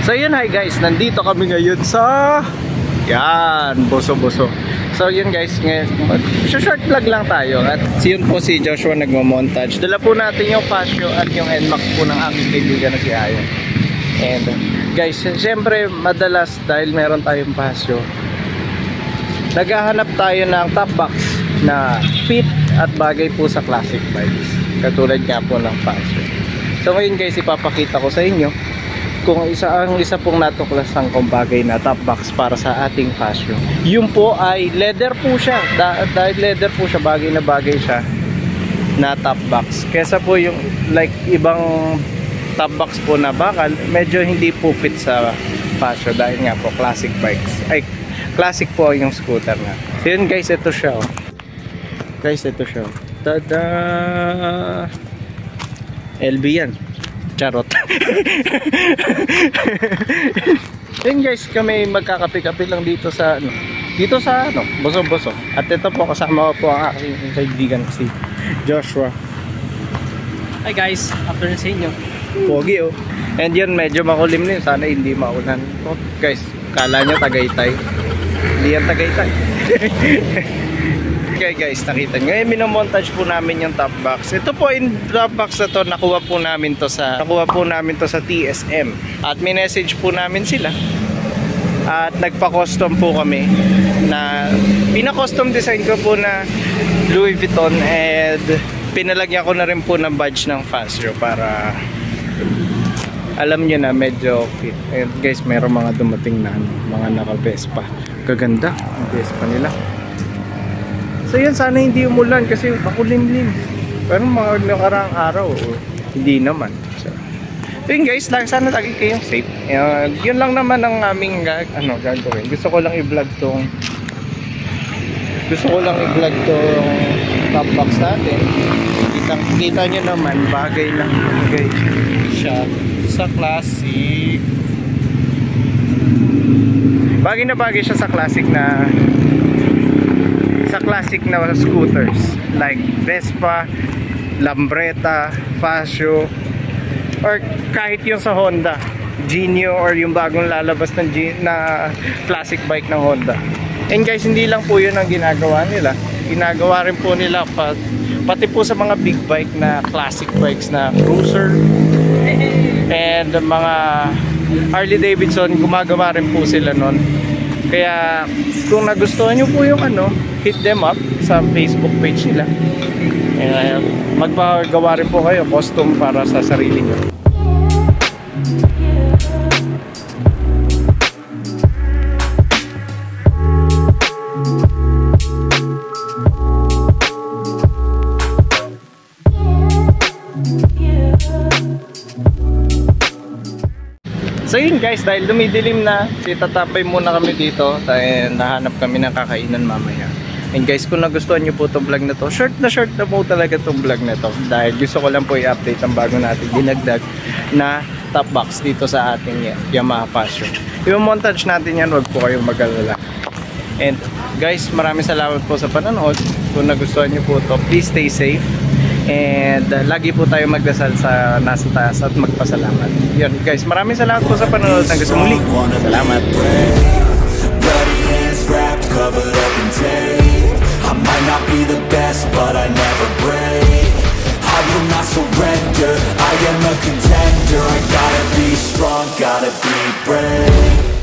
So yun, hi guys, nandito kami ngayon sa Boso-Boso. So yun guys, short vlog lang tayo. At yun po si Joshua nagmo-montage. Dala po natin yung Casio at yung NMAX po ng aking kaibigan na si Ayon. And guys, syempre madalas dahil meron tayong Casio, naghahanap tayo ng top box na fit at bagay po sa classic bikes, katulad nga po ng Casio. So ngayon guys, ipapakita ko sa inyo kung isa pong natuklasang kumbagay na top box para sa ating Casio. Yung po ay leather po siya. Dahil leather po siya, bagay na bagay siya na top box. Kesa po yung like ibang top box po na bakal, medyo hindi po fit sa Casio dahil nga po classic bikes. Ay, classic po yung scooter na. So yun guys, ito siya. Oh. Guys, ito siya. Tada! LB yan. Charot. Yun guys, kami magkakape-kape lang dito sa Boso-Boso. At ito po, kasama ko po ang aking kaibigan si Joshua. Hi guys, afternoon sa inyo. Pogi oh. And yun, medyo makulim din, sana hindi maulan. Oh, guys, kala nyo Tagaytay, hindi yan Tagaytay. Okay guys, nakita nyo, ngayon minomontage po namin yung top box. Ito po, yung top box na to, nakuha po namin to sa TSM. At minessage po namin sila. At nagpa-custom po kami na pina-custom design ko po na Louis Vuitton, and pinalagyan ko na rin po ng badge ng Casio para alam nyo na medyo fit. And guys, meron mga dumating na mga naka-Vespa. Kaganda ang Vespa nila. So yun, sana hindi umulan kasi makulimlim. Pero mga nakaraang araw, hindi naman. So yun guys, sana lagi kayong safe. Yun lang naman ang aming gagawin. Gusto ko lang i-vlog tong top box natin. Kita nyo naman, bagay lang bagay siya sa classic. Bagay na bagay siya sa classic na scooters like Vespa, Lambretta, Casio, or kahit yung sa Honda Genio, or yung bagong lalabas na classic bike ng Honda. And guys, hindi lang po yun ang ginagawa nila. Ginagawa rin po nila pati po sa mga big bike na classic bikes na cruiser and mga Harley Davidson, gumagawa rin po sila nun. Kaya kung nagustuhan nyo po yung hit them up sa Facebook page nila. Magpagawa rin po kayo custom para sa sarili nyo. So yun guys, dahil dumidilim na, tatapay muna kami dito dahil nahanap kami ng kakainan mamaya. And guys, kung nagustuhan nyo po itong vlog na to, short na po talaga itong vlog na to, dahil gusto ko lang po i-update ang bago natin dinagdag na top box dito sa ating Yamaha Casio. Yung montage natin yan, wag po kayong mag-alala. And guys, maraming salamat po sa panonood. Kung nagustuhan nyo po ito, please stay safe. And lagi po tayo magdasal sa nasa taas at magpasalamat. Yun guys, maraming salamat po sa panonood. Hanggang sa muli. Salamat. I might not be the best, but I never break. I will not surrender. I am a contender. I gotta be strong, gotta be brave.